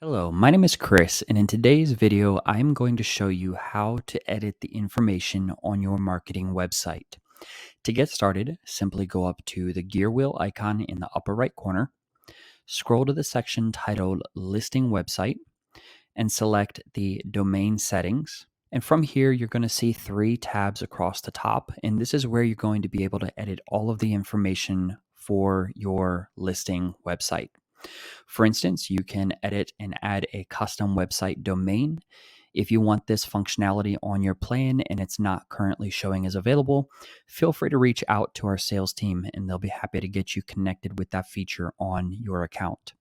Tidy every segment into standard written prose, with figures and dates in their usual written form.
Hello, my name is Chris, and in today's video, I'm going to show you how to edit the information on your marketing website. To get started, simply go up to the gear wheel icon in the upper right corner, scroll to the section titled Listing Website, and select the Domain Settings. And from here, you're going to see three tabs across the top, and this is where you're going to be able to edit all of the information for your listing website. For instance, you can edit and add a custom website domain. If you want this functionality on your plan and it's not currently showing as available, feel free to reach out to our sales team and they'll be happy to get you connected with that feature on your account.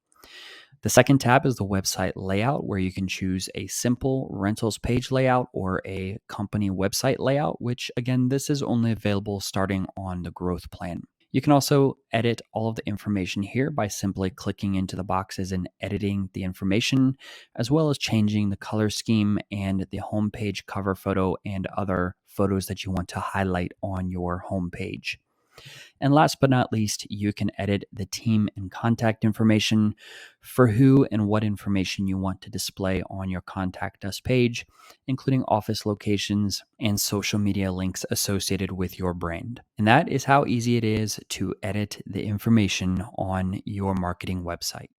The second tab is the website layout, where you can choose a simple rentals page layout or a company website layout, which again, this is only available starting on the growth plan. You can also edit all of the information here by simply clicking into the boxes and editing the information, as well as changing the color scheme and the homepage cover photo and other photos that you want to highlight on your homepage. And last but not least, you can edit the team and contact information for who and what information you want to display on your Contact Us page, including office locations and social media links associated with your brand. And that is how easy it is to edit the information on your marketing website.